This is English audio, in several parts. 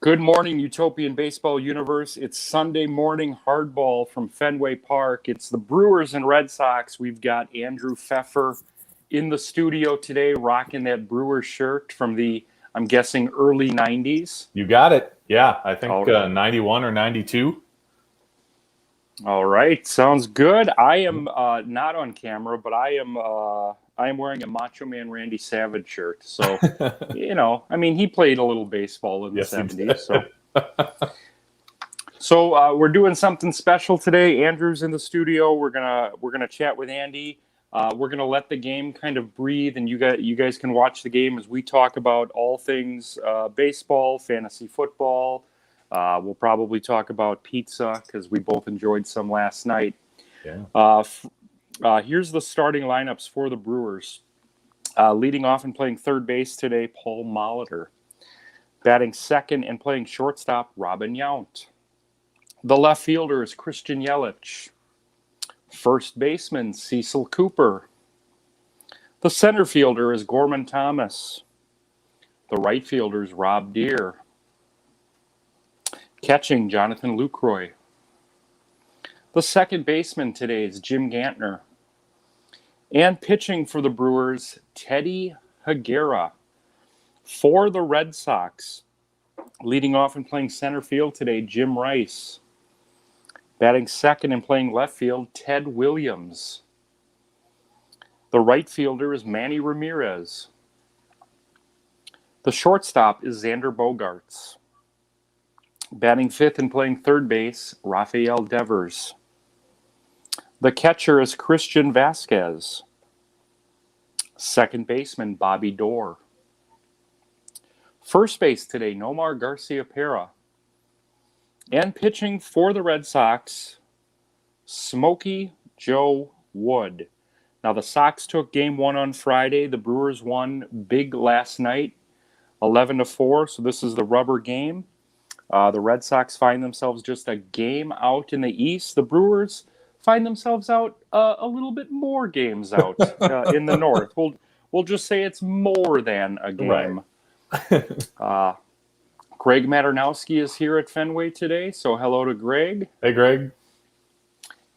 Good morning, Utopian Baseball Universe. It's Sunday morning hardball from Fenway Park. It's the Brewers and Red Sox. We've got Andrew Fefer in the studio today, rocking that Brewers shirt from the, I'm guessing, early 90s. You got it. Yeah, I think 91 or 92. All right, sounds good. I am not on camera, but I am wearing a Macho Man Randy Savage shirt. So, he played a little baseball in the 70s. So we're doing something special today. Andrew's in the studio. We're gonna chat with Andy. We're gonna let the game kind of breathe, and you guys can watch the game as we talk about all things baseball, fantasy football. We'll probably talk about pizza because we both enjoyed some last night. Yeah. Here's the starting lineups for the Brewers. Leading off and playing third base today, Paul Molitor. Batting second and playing shortstop, Robin Yount. The left fielder is Christian Yelich. First baseman, Cecil Cooper. The center fielder is Gorman Thomas. The right fielder is Rob Deere. Catching, Jonathan Lucroy. The second baseman today is Jim Gantner. And pitching for the Brewers, Teddy Higuera. For the Red Sox, leading off and playing center field today, Jim Rice. Batting second and playing left field, Ted Williams. The right fielder is Manny Ramirez. The shortstop is Xander Bogaerts. Batting fifth and playing third base, Rafael Devers. The catcher is Christian Vasquez. Second baseman, Bobby Doerr. First base today, Nomar Garciaparra. And pitching for the Red Sox, Smoky Joe Wood. Now, the Sox took game one on Friday. The Brewers won big last night, 11-4. So this is the rubber game. The Red Sox find themselves just a game out in the East. The Brewers find themselves out a little bit more games out in the North. We'll just say it's more than a game. Right. Greg Maternowski is here at Fenway today, so hello to Greg. Hey, Greg.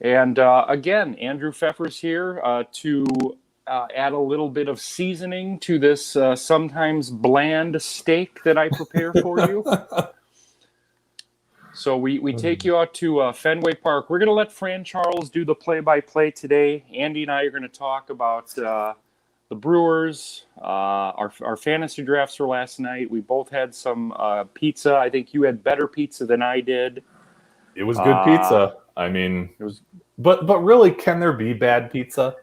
And again, Andrew Pfeffer's here to add a little bit of seasoning to this sometimes bland steak that I prepare for you. So we take you out to Fenway Park. We're going to let Fran Charles do the play-by-play today. Andy and I are going to talk about the Brewers, our fantasy drafts for last night. We both had some pizza. I think you had better pizza than I did. It was good pizza. I mean, it was, but really, can there be bad pizza?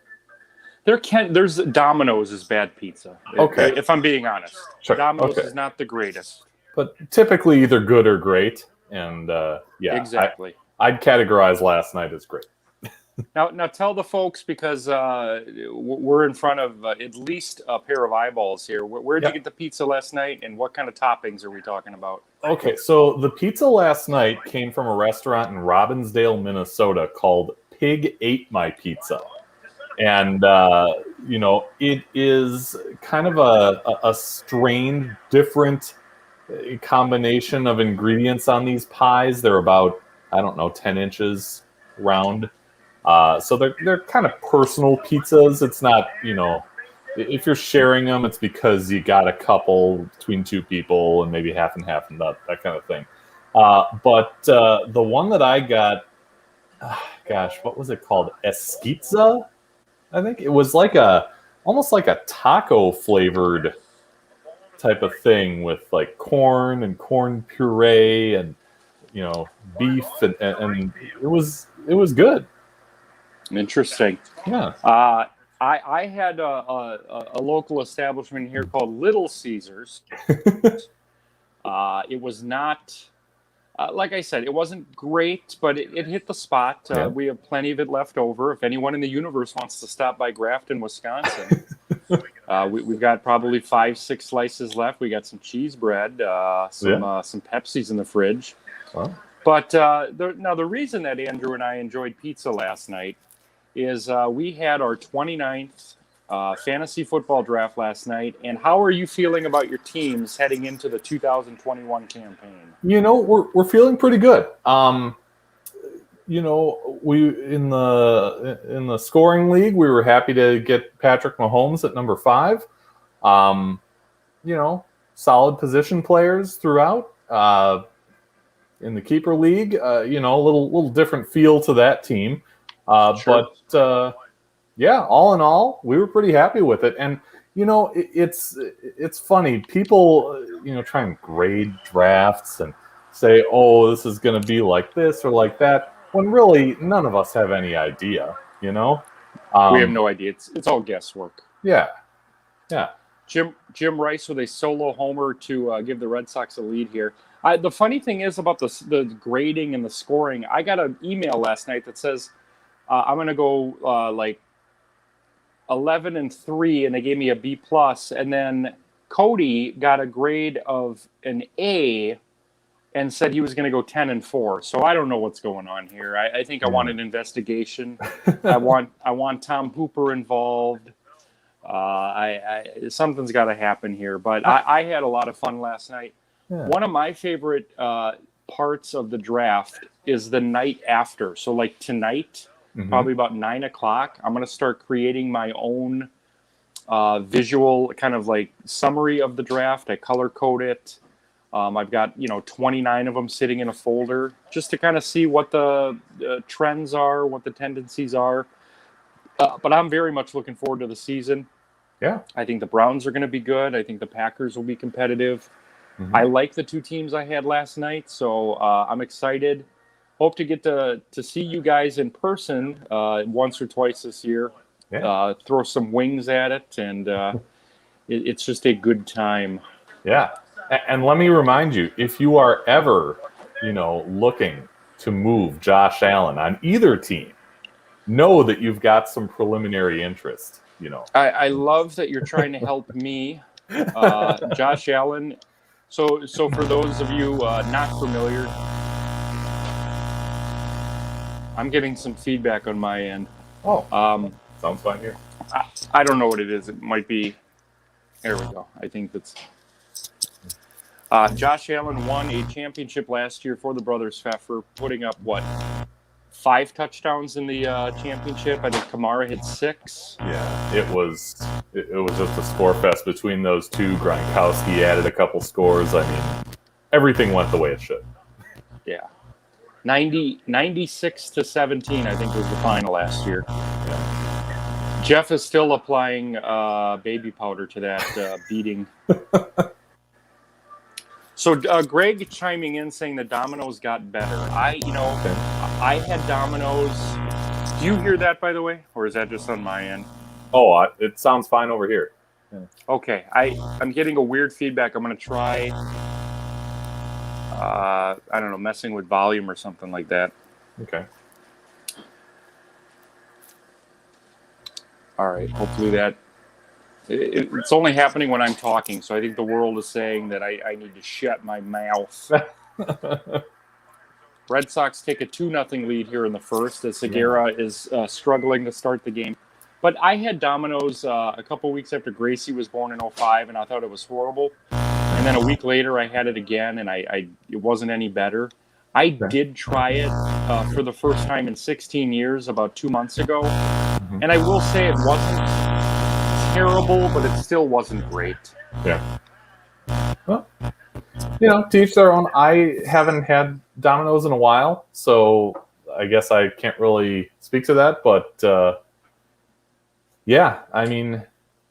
There's Domino's is bad pizza. Okay, if I'm being honest, sure. Domino's is not the greatest. But typically, either good or great. And yeah, exactly. I'd categorize last night as great. Now tell the folks, because we're in front of at least a pair of eyeballs here. Where did you get the pizza last night, and what kind of toppings are we talking about? Okay, so the pizza last night came from a restaurant in Robbinsdale, Minnesota called Pig Ate My Pizza. And, it is kind of a strange, different combination of ingredients on these pies. They're about, 10 inches round. So they're kind of personal pizzas. It's not, if you're sharing them, it's because you got a couple between two people and maybe half and half and that kind of thing. But the one that I got, what was it called? Esquitza? I think it was almost like a taco flavored type of thing with like corn and corn puree and beef and it was good. Interesting. Yeah. I had a local establishment here called Little Caesars. It was not, like I said, it wasn't great, but it hit the spot. Yeah. We have plenty of it left over. If anyone in the universe wants to stop by Grafton, Wisconsin, we've got probably 5-6 slices left. We got some cheese bread, some Pepsis in the fridge. Wow. But now the reason that Andrew and I enjoyed pizza last night is we had our 29th fantasy football draft last night. And how are you feeling about your teams heading into the 2021 campaign? We're feeling pretty good. We in the scoring league, we were happy to get Patrick Mahomes at number 5. Solid position players throughout. In the keeper league, a little different feel to that team. Sure. But all in all, we were pretty happy with it. And it's funny. People try and grade drafts and say, oh, this is going to be like this or like that, when really none of us have any idea. We have no idea. It's all guesswork. Yeah. Jim Rice with a solo homer to give the Red Sox a lead here. The funny thing is about the grading and the scoring, I got an email last night that says I'm going to go 11-3, and they gave me a B+. And then Cody got a grade of an A and said he was going to go 10-4. So I don't know what's going on here. I think I want an investigation. I want Tom Hooper involved. Something's got to happen here. But I had a lot of fun last night. Yeah. One of my favorite parts of the draft is the night after. So like tonight, probably about 9 o'clock, I'm going to start creating my own visual kind of like summary of the draft. I color code it. I've got 29 of them sitting in a folder just to kind of see what the trends are, what the tendencies are. But I'm very much looking forward to the season. Yeah, I think the Browns are going to be good. I think the Packers will be competitive. I like the 2 teams I had last night, so I'm excited. Hope to get to see you guys in person once or twice this year. Yeah. Throw some wings at it, and it's just a good time. Yeah. And let me remind you, if you are ever, looking to move Josh Allen on either team, know that you've got some preliminary interest, I love that you're trying to help me. Josh Allen. So for those of you not familiar, I'm getting some feedback on my end. Oh, sounds fine here. I don't know what it is. It might be. There we go. I think that's. Josh Allen won a championship last year for the brothers Fefer, putting up 5 touchdowns in the championship. I think Kamara hit 6. Yeah, it was just a score fest between those two. Gronkowski added a couple scores. I mean, everything went the way it should. Yeah. 96-17, I think, was the final last year. Yeah. Jeff is still applying baby powder to that beating. So Greg chiming in saying the dominoes got better. I had dominoes. Do you hear that, by the way? Or is that just on my end? Oh, it sounds fine over here. Yeah. Okay. I'm getting a weird feedback. I'm going to try, I don't know, messing with volume or something like that. Okay. All right. Hopefully that... It's only happening when I'm talking, so I think the world is saying that I need to shut my mouth. Red Sox take a 2-0 lead here in the first as Higuera is struggling to start the game. But I had dominoes a couple weeks after Gracie was born in 2005, and I thought it was horrible. And then a week later, I had it again, and it wasn't any better. I did try it for the first time in 16 years about 2 months ago, and I will say it wasn't terrible, but it still wasn't great. Yeah. Well, to each their own. I haven't had dominoes in a while, so I guess I can't really speak to that. But I mean,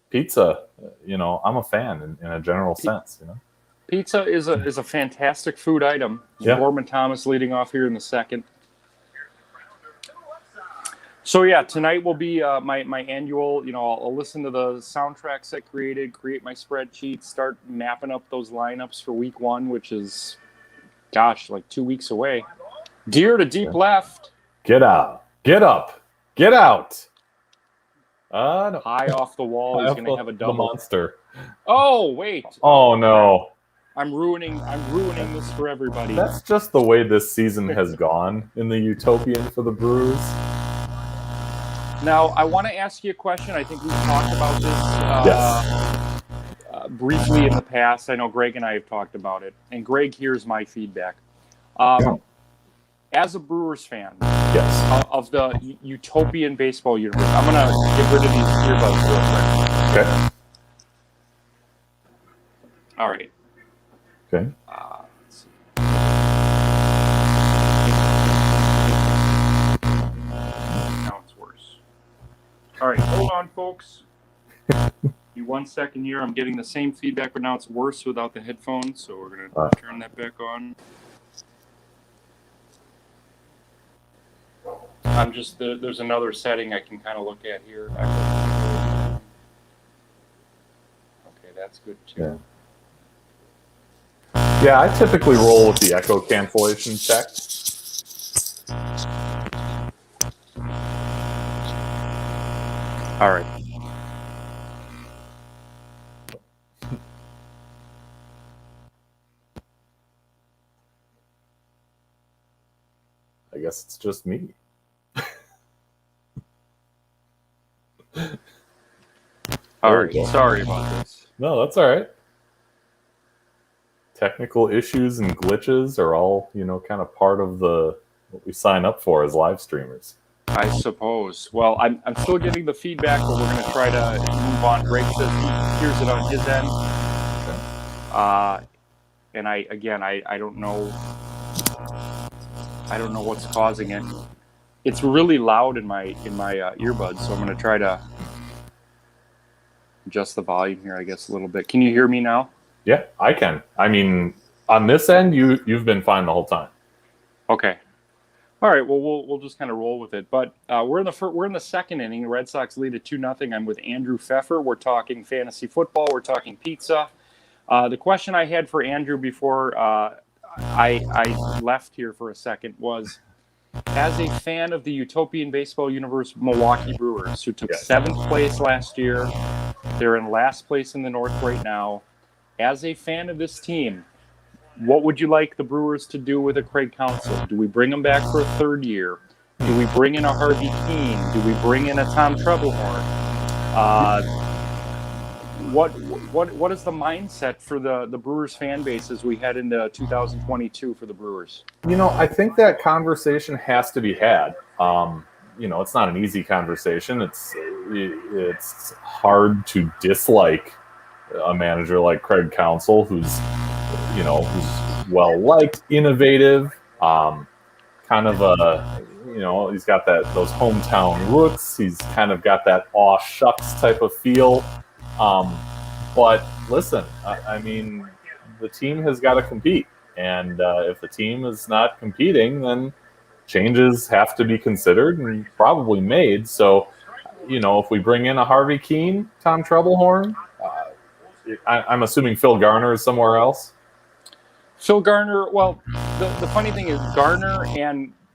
pizza. I'm a fan in a general sense. Pizza is a fantastic food item. Yeah. Gorman Thomas leading off here in the second. So tonight will be my annual. I'll listen to the soundtracks I created, create my spreadsheet, start mapping up those lineups for week 1, which is, like 2 weeks away. Deer to deep left. Get out. Get up. Get out. No. High off the wall. He's going to have a double. The monster. Oh wait. Oh no. I'm ruining this for everybody. That's just the way this season has gone in the Utopian for the Brewers. Now, I want to ask you a question. I think we've talked about this Yes. briefly in the past. I know Greg and I have talked about it. And Greg, here's my feedback. Yeah. As a Brewers fan Yes. of the utopian baseball universe, I'm going to get rid of these earbuds real quick. Okay. All right. Okay. Let's see. Now it's worse. All right, hold on, folks. You 1 second here. I'm getting the same feedback, but now it's worse without the headphones. So we're going to turn that back on. I'm just there's another setting I can kind of look at here. Okay, that's good too. Yeah, I typically roll with the echo cancellation check. All right. I guess it's just me. All right. Sorry about this. No, that's all right. Technical issues and glitches are all, kind of part of what we sign up for as live streamers. I suppose. Well, I'm still getting the feedback, but we're going to try to move on. Greg says he hears it on his end. And I don't know. I don't know what's causing it. It's really loud in my earbuds, so I'm going to try to adjust the volume here, I guess, a little bit. Can you hear me now? Yeah, I can. I mean, on this end, you've been fine the whole time. Okay. All right. Well, we'll just kind of roll with it. But we're in the second inning. The Red Sox lead at 2-0. I'm with Andrew Fefer. We're talking fantasy football. We're talking pizza. The question I had for Andrew before I left here for a second was, as a fan of the utopian baseball universe, Milwaukee Brewers, who took 7th place last year, they're in last place in the North right now. As a fan of this team, what would you like the Brewers to do with a Craig Counsell? Do we bring him back for a 3rd year? Do we bring in a Harvey Keene? Do we bring in a Tom Trebelhorn? What is the mindset for the Brewers fan base as we head into 2022 for the Brewers? I think that conversation has to be had. It's not an easy conversation. It's hard to dislike a manager like Craig Counsell, who's well-liked, innovative, kind of he's got those hometown roots. He's kind of got that aw shucks type of feel. But listen, I mean, the team has got to compete. And if the team is not competing, then changes have to be considered and probably made. So, if we bring in a Harvey Keene, Tom Trebelhorn, I'm assuming Phil Garner is somewhere else. Phil Garner, well, the funny thing is Garner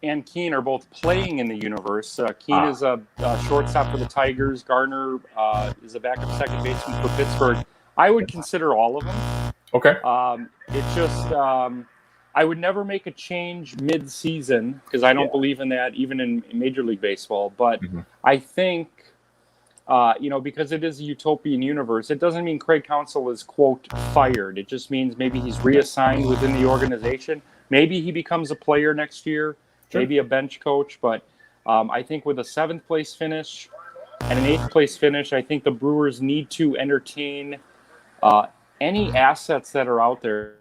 and Keene are both playing in the universe. Keene is a shortstop for the Tigers. Garner is a backup second baseman for Pittsburgh. I would consider all of them. Okay. It's just I would never make a change mid-season because I don't believe in that, even in Major League Baseball. But I think, because it is a utopian universe, it doesn't mean Craig Counsell is, quote, fired. It just means maybe he's reassigned within the organization. Maybe he becomes a player next year, maybe a bench coach. But I think with a 7th place finish and an 8th place finish, I think the Brewers need to entertain any assets that are out there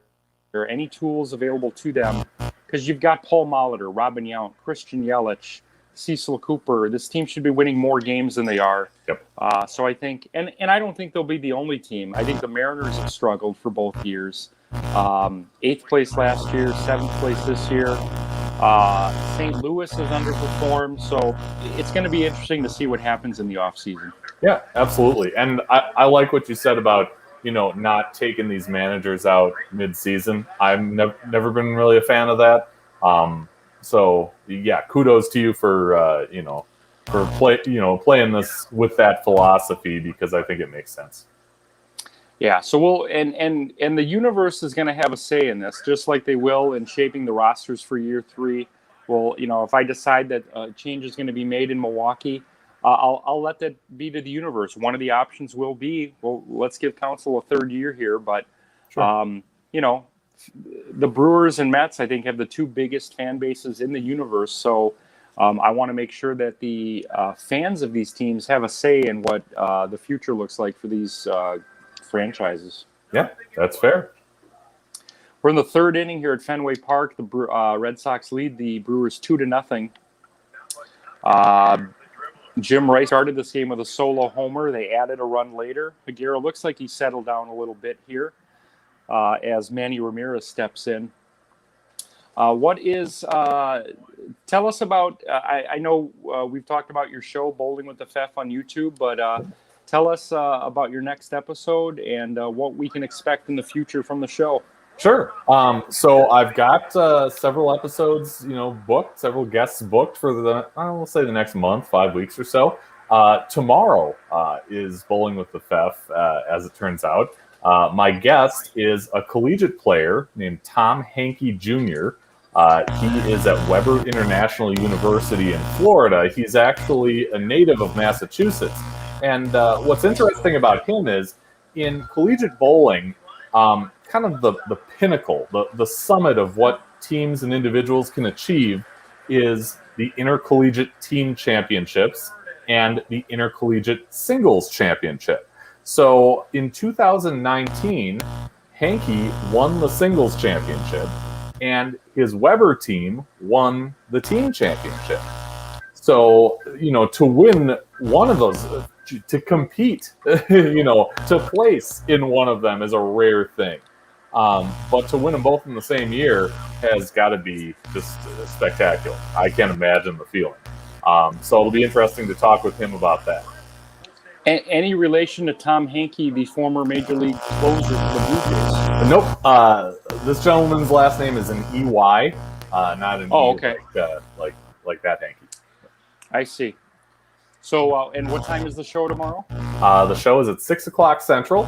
or any tools available to them, because you've got Paul Molitor, Robin Yount, Christian Yelich, Cecil Cooper. This team should be winning more games than they are. Yep. So I think, and I don't think they'll be the only team. I think the Mariners have struggled for both years. 8th place last year, 7th place this year. St. Louis has underperformed, so it's going to be interesting to see what happens in the offseason. Yeah, absolutely. And I like what you said about, not taking these managers out mid-season. I've never been really a fan of that. So yeah, kudos to you for playing this with that philosophy, because I think it makes sense. Yeah, so we'll and the universe is going to have a say in this, just like they will in shaping the rosters for year 3. Well, if I decide that a change is going to be made in Milwaukee, I'll let that be to the universe. One of the options will be, well, let's give Council a third year here, but Sure. you know, the Brewers and Mets, I think, have the two biggest fan bases in the universe. So I want to make sure that the fans of these teams have a say in what the future looks like for these franchises. Yeah, that's fair. We're in the third inning here at Fenway Park. The Red Sox lead the Brewers 2-0. Jim Rice started this game with a solo homer. They added a run later. Higuera looks like he settled down a little bit here as Manny Ramirez steps in. Tell us about, I know we've talked about your show, Bowling with the Fef, on YouTube, but tell us about your next episode and what we can expect in the future from the show. Sure. So I've got several episodes, booked, several guests booked for we'll say the next month, 5 weeks or so. Tomorrow is Bowling with the Fef, as it turns out. My guest is a collegiate player named Tom Hankey Jr. He is at Weber International University in Florida. He's actually a native of Massachusetts. And what's interesting about him is in collegiate bowling, kind of the pinnacle, the summit of what teams and individuals can achieve is the intercollegiate team championships and the intercollegiate singles championship. So in 2019, Hankey won the singles championship and his Weber team won the team championship. So, to win one of those, to compete, to place in one of them is a rare thing. But to win them both in the same year has got to be just spectacular. I can't imagine the feeling. So it'll be interesting to talk with him about that. Any relation to Tom Hankey, the former Major League closer for the Blue Jays? Nope. This gentleman's last name is an EY, not an okay. Like that Hankey. I see. So, and what time is the show tomorrow? The show is at 6 o'clock Central,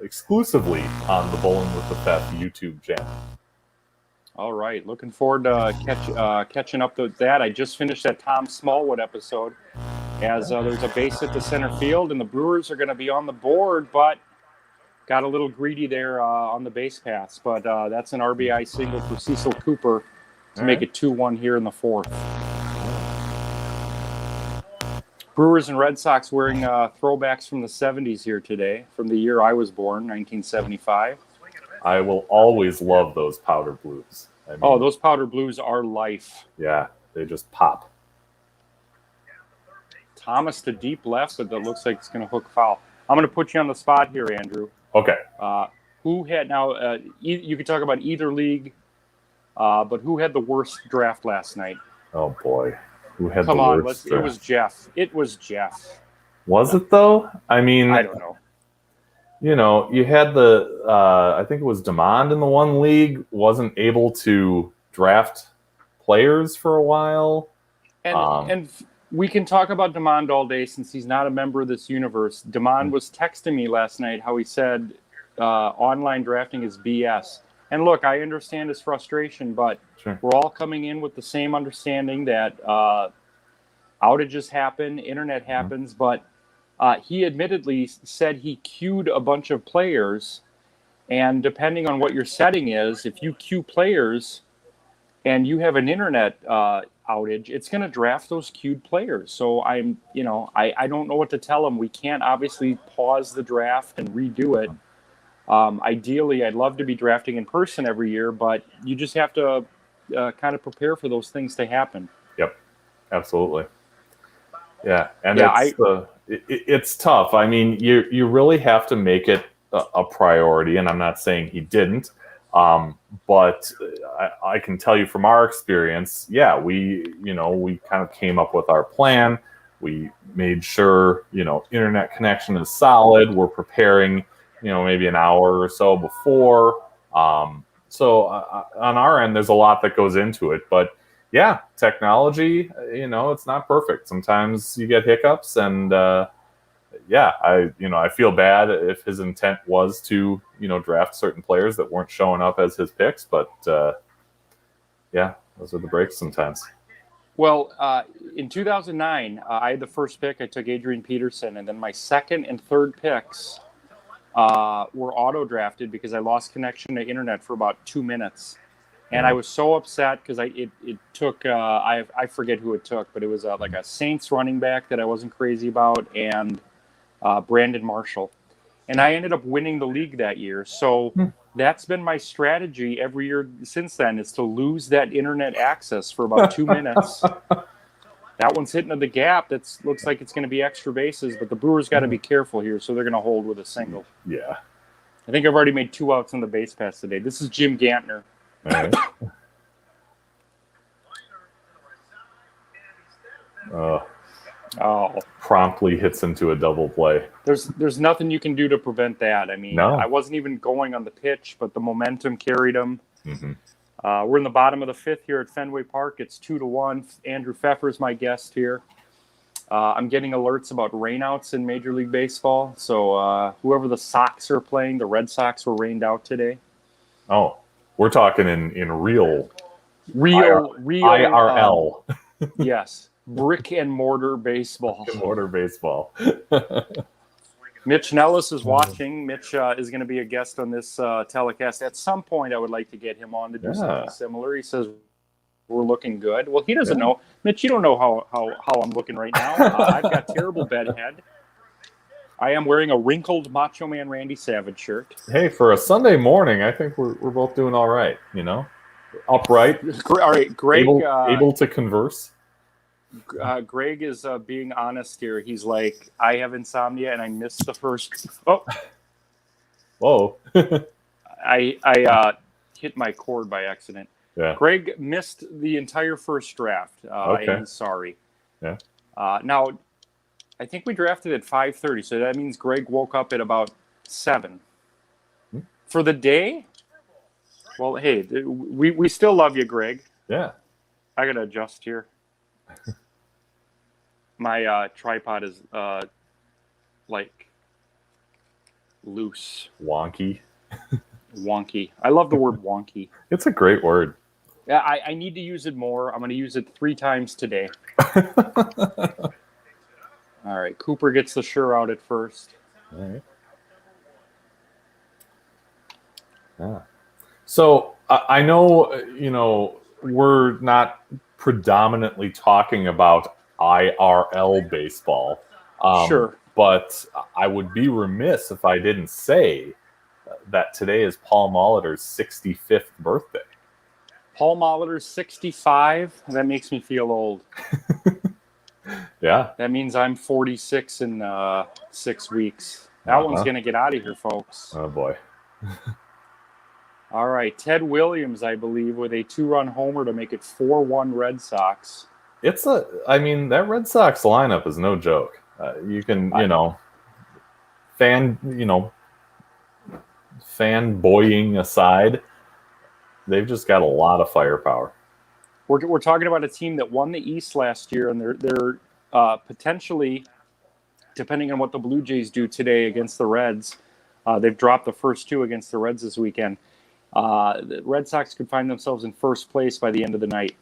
exclusively on the Bowling with the Fef YouTube channel. All right. Looking forward to catching up with that. I just finished that Tom Smallwood episode as there's a base hit to center field, and the Brewers are going to be on the board, but got a little greedy there on the base pass. But that's an RBI single for Cecil Cooper to make it 2-1 here in the fourth. Brewers and Red Sox wearing throwbacks from the 70s here today, from the year I was born, 1975. I will always love those powder blues. Those powder blues are life. Yeah, they just pop. Thomas to deep left, but that looks like it's going to hook foul. I'm going to put you on the spot here, Andrew. Okay. Who had now? You could talk about either league, but who had the worst draft last night? Oh boy, who had Come the on, worst draft? It was Jeff. It was Jeff. Was it though? I mean, I don't know. You had the I think it was Demond in the one league wasn't able to draft players for a while, and we can talk about Demond all day since he's not a member of this universe. Demond was texting me last night how he said online drafting is BS. And look, I understand his frustration, but Sure. We're all coming in with the same understanding that outages happen, internet happens, but he admittedly said he queued a bunch of players, and depending on what your setting is, if you queue players and you have an internet outage, it's going to draft those queued players. So I don't know what to tell him. We can't obviously pause the draft and redo it. Ideally, I'd love to be drafting in person every year, but you just have to kind of prepare for those things to happen. Yep, absolutely. Yeah, and it's tough. I mean, you really have to make it a priority, and I'm not saying he didn't, but I can tell you from our experience, yeah, we kind of came up with our plan. We made sure, internet connection is solid. We're preparing, maybe an hour or so before. So on our end, there's a lot that goes into it, but yeah, technology, it's not perfect. Sometimes you get hiccups, and I feel bad if his intent was to, draft certain players that weren't showing up as his picks, but yeah, those are the breaks sometimes. Well, in 2009, I had the first pick. I took Adrian Peterson, and then my second and third picks were auto-drafted because I lost connection to internet for about 2 minutes. And I was so upset because it took, I forget who it took, but it was like a Saints running back that I wasn't crazy about, and Brandon Marshall. And I ended up winning the league that year. So that's been my strategy every year since then, is to lose that internet access for about 2 minutes. That one's hitting the gap. That looks like it's going to be extra bases, but the Brewers got to be careful here, so they're going to hold with a single. Yeah. I think I've already made 2 outs on the base pass today. This is Jim Gantner. All right. Promptly hits into a double play. There's nothing you can do to prevent that. I mean, No. I wasn't even going on the pitch, but the momentum carried him. Mm-hmm. We're in the bottom of the 5th here at Fenway Park. It's 2-1. Andrew Fefer is my guest here. I'm getting alerts about rainouts in Major League Baseball. So whoever the Sox are playing, the Red Sox were rained out today. Oh, we're talking in real IRL. Yes, brick and mortar baseball. Mortar baseball. Mitch Nellis is watching. Mitch is going to be a guest on this telecast. At some point, I would like to get him on to do something similar. He says we're looking good. Well, he doesn't know. Mitch, you don't know how I'm looking right now. I've got terrible bedhead. I am wearing a wrinkled Macho Man Randy Savage shirt. Hey, for a Sunday morning, I think we're both doing all right, you know? Upright. All right, Greg. Able to converse. Greg is being honest here. He's like, I have insomnia and I missed the first. Oh. Whoa. I hit my cord by accident. Yeah. Greg missed the entire first draft. Okay. I am sorry. Yeah. Now, I think we drafted at 5:30, so that means Greg woke up at about 7. For the day? Well, hey, we still love you, Greg. Yeah. I got to adjust here. My tripod is, like, loose. Wonky. Wonky. I love the word wonky. It's a great word. Yeah, I need to use it more. I'm going to use it 3 times today. All right, Cooper gets the sure out at first. All right. Yeah. So I know, you know, we're not predominantly talking about IRL baseball. Sure. But I would be remiss if I didn't say that today is Paul Molitor's 65th birthday. Paul Molitor's 65. That makes me feel old. Yeah. That means I'm 46 in 6 weeks. That one's going to get out of here, folks. Oh, boy. All right. Ted Williams, I believe, with a 2-run homer to make it 4-1 Red Sox. I mean, that Red Sox lineup is no joke. You can, fanboying aside, they've just got a lot of firepower. We're talking about a team that won the East last year, and they're potentially, depending on what the Blue Jays do today against the Reds, they've dropped the first 2 against the Reds this weekend. The Red Sox could find themselves in first place by the end of the night.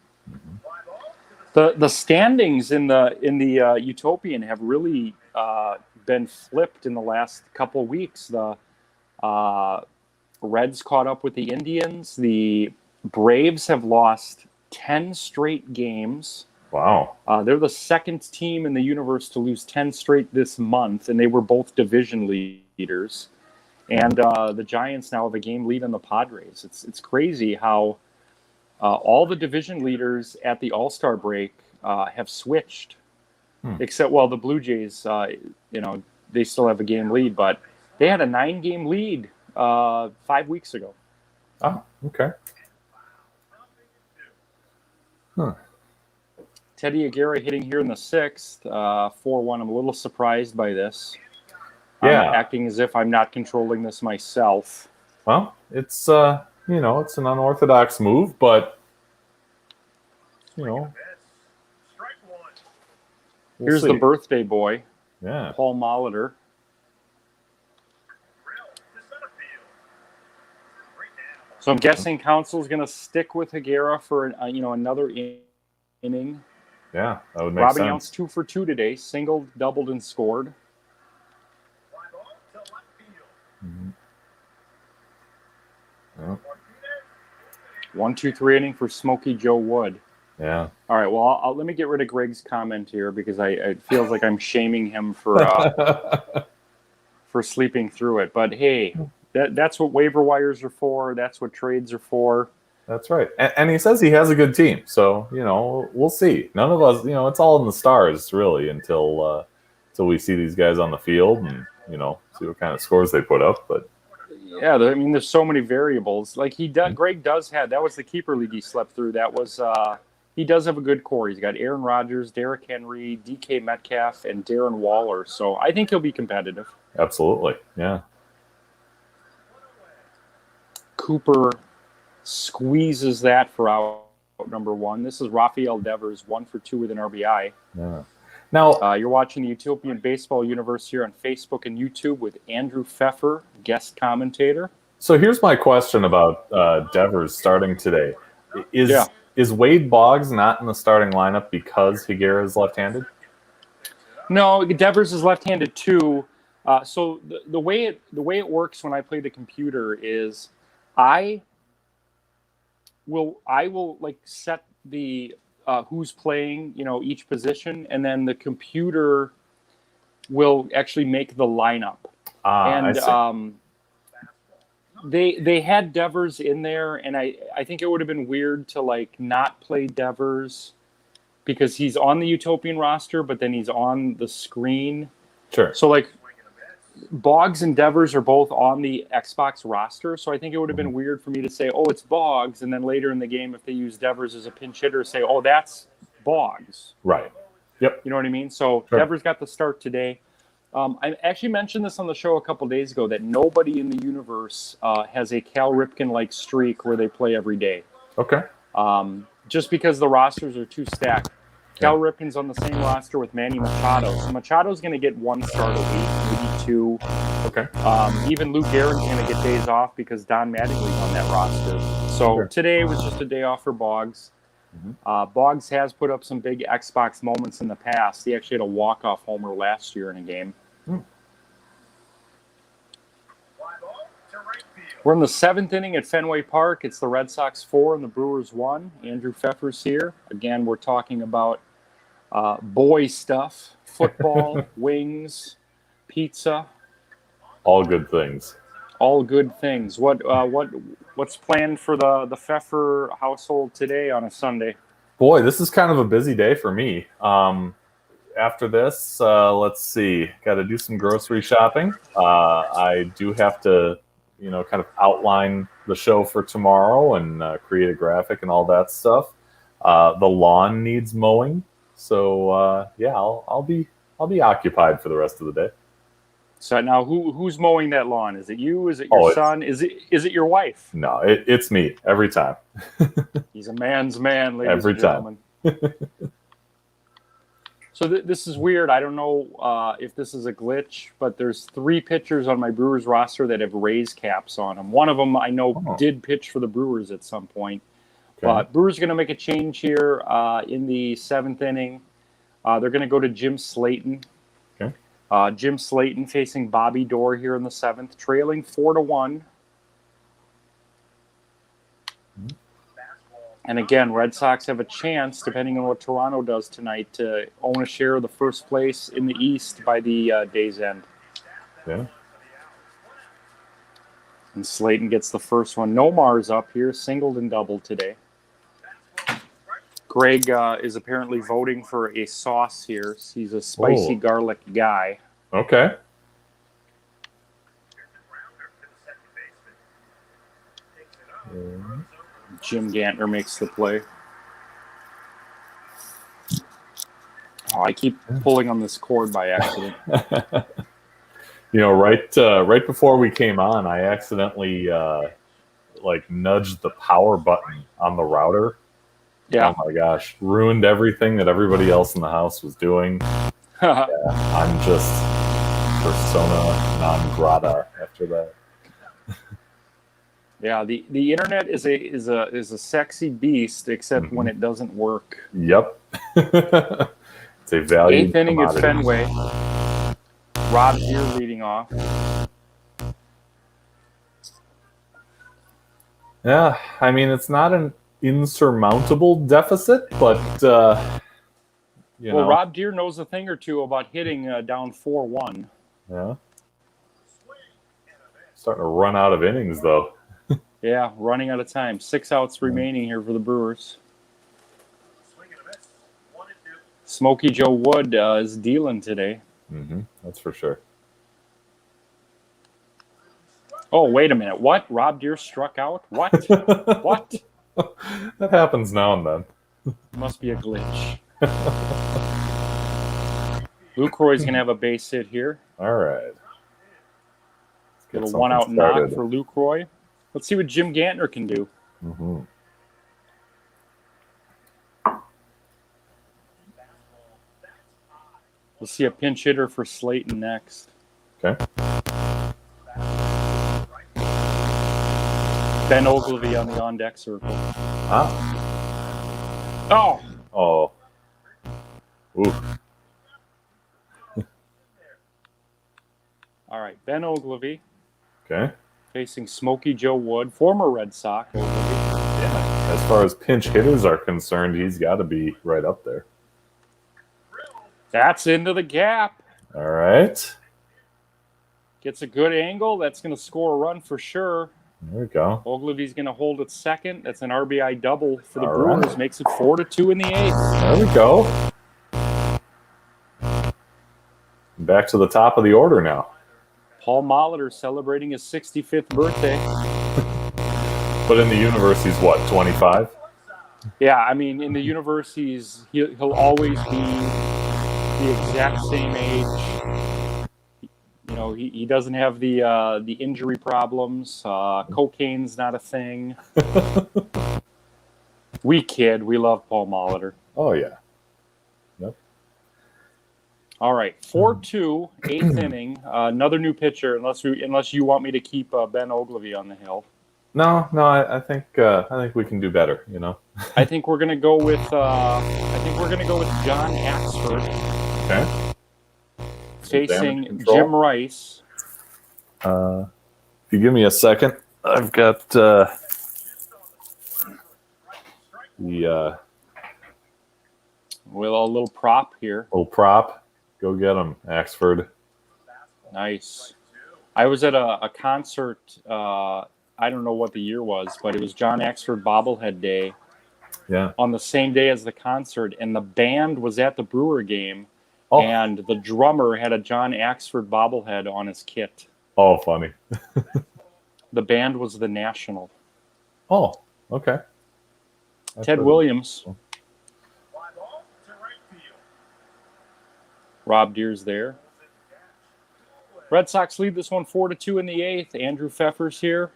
The standings in the Utopian have really been flipped in the last couple weeks. The Reds caught up with the Indians. The Braves have lost 10 straight games. Wow. They're the second team in the universe to lose 10 straight this month, and they were both division leaders. And the Giants now have a game lead on the Padres. It's crazy how all the division leaders at the All-Star break have switched, except, the Blue Jays, they still have a game lead, but they had a 9-game lead 5 weeks ago. Oh, okay. Huh. Teddy Higuera hitting here in the 6th, 4-1. I'm a little surprised by this. Yeah. I'm acting as if I'm not controlling this myself. Well, it's it's an unorthodox move, but we'll here's see. the birthday boy. Yeah. Paul Molitor. So I'm guessing Council's going to stick with Higuera for another inning. Yeah, that would make Robbie sense. Yount's 2 for 2 today. Singled, doubled, and scored. Mm-hmm. Yeah. 1-2-3 inning for Smoky Joe Wood. Yeah. All right, well, let me get rid of Greg's comment here because it feels like I'm shaming him for sleeping through it. But hey, that's what waiver wires are for. That's what trades are for. That's right. And he says he has a good team. So, we'll see. None of us, it's all in the stars, really, until we see these guys on the field and, see what kind of scores they put up. But yeah, there's so many variables. Like Greg does have, that was the keeper league he slept through. That was, he does have a good core. He's got Aaron Rodgers, Derrick Henry, DK Metcalf, and Darren Waller. So I think he'll be competitive. Absolutely. Yeah. Cooper squeezes that for out number 1. This is Rafael Devers, 1 for 2 with an RBI. Yeah. Now you're watching the Utopian Baseball Universe here on Facebook and YouTube with Andrew Fefer, guest commentator. So here's my question about Devers starting today. Is Wade Boggs not in the starting lineup because Higuera is left-handed? No, Devers is left-handed too. So the way it works when I play the computer is I will like set the who's playing, each position, and then the computer will actually make the lineup. And I see. they had Devers in there, and I think it would have been weird to like not play Devers because he's on the Utopian roster, but then he's on the screen. Sure. So like Boggs and Devers are both on the Xbox roster, so I think it would have been weird for me to say, oh, it's Boggs, and then later in the game, if they use Devers as a pinch hitter, say, oh, that's Boggs. Right. Yep. You know what I mean? So sure. Devers got the start today. I actually mentioned this on the show a couple days ago that nobody in the universe has a Cal Ripken-like streak where they play every day. Okay. Just because the rosters are too stacked. Cal Ripken's on the same roster with Manny Machado. So Machado's going to get 1 start a week, maybe 2. Okay. Even Lou Gehrig's going to get days off because Don Mattingly's on that roster. So today was just a day off for Boggs. Mm-hmm. Boggs has put up some big Xbox moments in the past. He actually had a walk-off homer last year in a game. We're in the 7th inning at Fenway Park. It's the Red Sox 4 and the Brewers 1. Andrew Fefer's here. Again, we're talking about boy stuff, football, wings, pizza. All good things. All good things. What's planned for the Fefer household today on a Sunday? Boy, this is kind of a busy day for me. After this, let's see. Got to do some grocery shopping. I do have to kind of outline the show for tomorrow and create a graphic and all that stuff. The lawn needs mowing, so I'll be occupied for the rest of the day. So now, who's mowing that lawn? Is it you? Is it your son? Is it your wife? No, it's me every time. He's a man's man, ladies and gentlemen. So this is weird. I don't know if this is a glitch, but there's 3 pitchers on my Brewers roster that have Rays caps on them. One of them I know did pitch for the Brewers at some point. Okay. But Brewers are going to make a change here in the 7th inning. They're going to go to Jim Slayton. Okay. Jim Slayton facing Bobby Dorr here in the 7th, trailing 4-1. And again, Red Sox have a chance, depending on what Toronto does tonight, to own a share of the first place in the East by the day's end. Yeah. And Slayton gets the first one. Nomar's up here, singled and doubled today. Greg is apparently voting for a sauce here. He's a spicy garlic guy. Okay. Jim Gantner makes the play. Oh, I keep pulling on this cord by accident. Right before we came on, I accidentally nudged the power button on the router. Yeah. Oh my gosh, ruined everything that everybody else in the house was doing. I'm just persona non grata after that. Yeah, the internet is a sexy beast, except when it doesn't work. Yep, It's a valued Eighth inning at commodity. Fenway. Rob Deere leading off. Yeah, I mean, it's not an insurmountable deficit, but, Well, Rob Deere knows a thing or two about hitting down 4-1. Yeah. Starting to run out of innings, though. Yeah, running out of time. 6 outs remaining here for the Brewers. Smoky Joe Wood is dealing today. Mm-hmm. That's for sure. Oh, wait a minute. What? Rob Deere struck out? What? What? That happens now and then. Must be a glitch. Luke Roy's going to have a base hit here. All right. Get a one-out knock for Luke Roy. Let's see what Jim Gantner can do. Mm-hmm. We'll see a pinch hitter for Slayton next. Okay. Ben Ogilvy on the on-deck circle. Ah. Oh! Oh. Ooh. All right, Ben Ogilvy. Okay. Facing Smoky Joe Wood, former Red Sox. Yeah. As far as pinch hitters are concerned, he's got to be right up there. That's into the gap. All right. Gets a good angle. That's going to score a run for sure. There we go. Ogilvy's going to hold it second. That's an RBI double for the All Brewers. right. Makes it 4-2 in the eighth. There we go. Back to the top of the order now. Paul Molitor celebrating his 65th birthday. But in the universe, he's what, 25? Yeah, I mean, in the universe, he'll always be the exact same age. You know, he doesn't have the injury problems. Cocaine's not a thing. We kid. We love Paul Molitor. Oh, yeah. Yep. All right, 4-2, eighth inning. Another new pitcher, unless you want me to keep Ben Ogilvy on the hill. No, I think we can do better. You know. I think we're gonna go with John Axford. Okay. Facing Jim Rice. If you give me a second, I've got the with a little prop here. little prop. Go get him, Axford. Nice. I was at a concert. I don't know what the year was, but it was John Axford bobblehead day. Yeah. On the same day as the concert, and the band was at the Brewer game, Oh. and the drummer had a John Axford bobblehead on his kit. Oh, funny. The band was the National. Oh, okay. Ted Williams. Cool. Rob Deere's there. Red Sox lead this one 4-2 in the eighth. Andrew Fefer's here.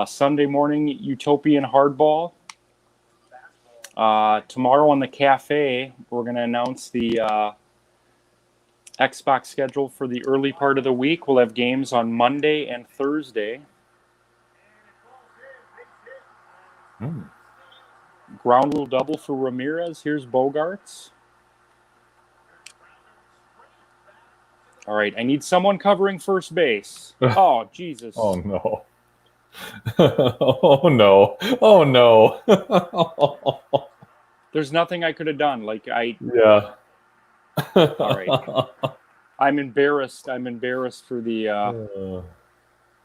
Sunday morning, Utopian Hardball. Tomorrow on the cafe, we're going to announce the Xbox schedule for the early part of the week. We'll have games on Monday and Thursday. Ground rule double for Ramirez. Here's Bogarts. All right, I need someone covering first base. Oh, Jesus. Oh, no. Oh, no. Oh, no. There's nothing I could have done. Yeah. All right. I'm embarrassed. For the... I'm going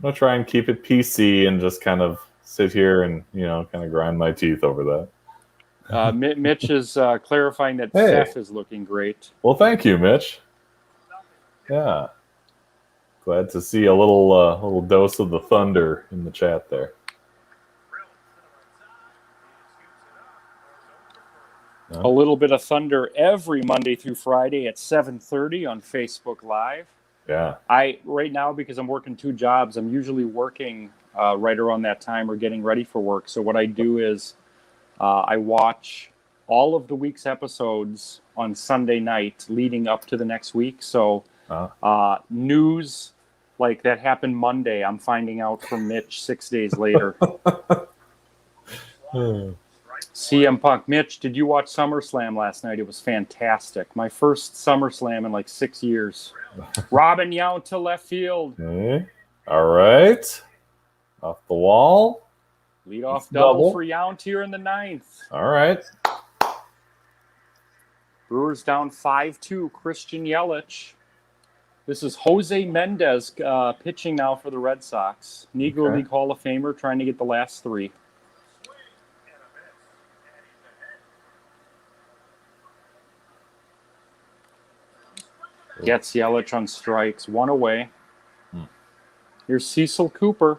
to try and keep it PC and just kind of sit here and, kind of grind my teeth over that. Mitch is clarifying that Fef is looking great. Well, thank you, Mitch. Yeah. Glad to see a little dose of the thunder in the chat there. A little bit of thunder every Monday through Friday at 7:30 on Facebook Live. Yeah. Right now, because I'm working two jobs, I'm usually working right around that time or getting ready for work. So what I do is I watch all of the week's episodes on Sunday night leading up to the next week. So news like that happened Monday, I'm finding out from Mitch 6 days later. CM Punk. Mitch, did you watch SummerSlam last night? It was fantastic. My first SummerSlam in like 6 years. Robin Yount to left field. Okay. All right. Off the wall. Leadoff double for Yount here in the 9th. All right. Brewers down 5-2. Christian Yelich. This is Jose Mendez pitching now for the Red Sox. Negro League Hall of Famer trying to get the last 3. Gets Yelich on strikes. 1 away. Here's Cecil Cooper.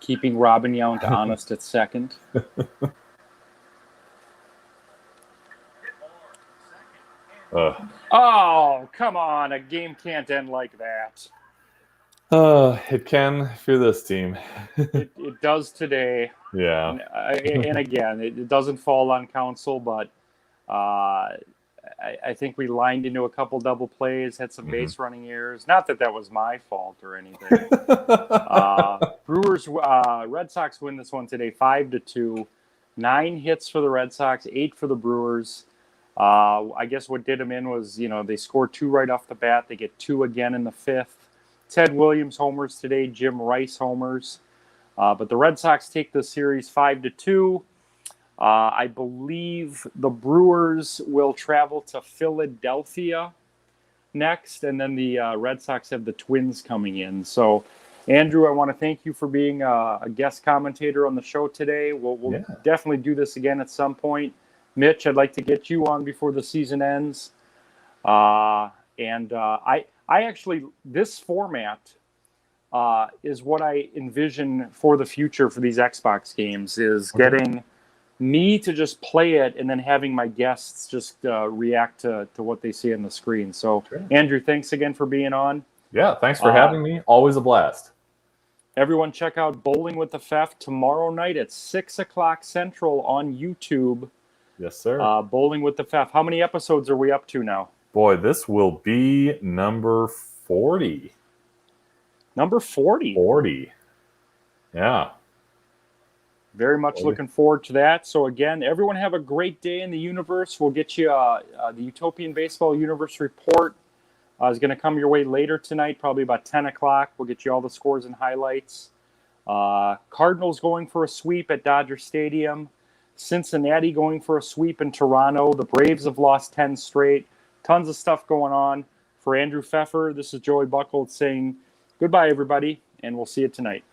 Keeping Robin Yount honest at second. Oh, come on. A game can't end like that. It can if you're this team. It does today. Yeah. And again, it doesn't fall on Council, but I think we lined into a couple double plays, had some base running errors. Not that was my fault or anything. Brewers, Red Sox win this one today, 5-2. 9 hits for the Red Sox, 8 for the Brewers. I guess what did them in was, they scored 2 right off the bat. They get 2 again in the 5th. Ted Williams homers today, Jim Rice homers. But the Red Sox take the series 5-2. I believe the Brewers will travel to Philadelphia next, and then the Red Sox have the Twins coming in. So, Andrew, I want to thank you for being a guest commentator on the show today. We'll definitely do this again at some point. Mitch, I'd like to get you on before the season ends. I actually, this format is what I envision for the future for these Xbox games, is getting me to just play it and then having my guests just react to what they see on the screen. So, Andrew, thanks again for being on. Yeah, thanks for having me. Always a blast. Everyone check out Bowling with the Fef tomorrow night at 6 o'clock Central on YouTube. Yes, sir. Bowling with the Fef. How many episodes are we up to now? Boy, this will be number 40. Number 40? 40. Yeah. Very much looking forward to that. So, again, everyone have a great day in the universe. We'll get you the Utopian Baseball Universe Report. Is going to come your way later tonight, probably about 10 o'clock. We'll get you all the scores and highlights. Cardinals going for a sweep at Dodger Stadium. Cincinnati going for a sweep in Toronto. The Braves have lost 10 straight. Tons of stuff going on. For Andrew Fefer, this is Joey Buckles saying goodbye, everybody, and we'll see you tonight.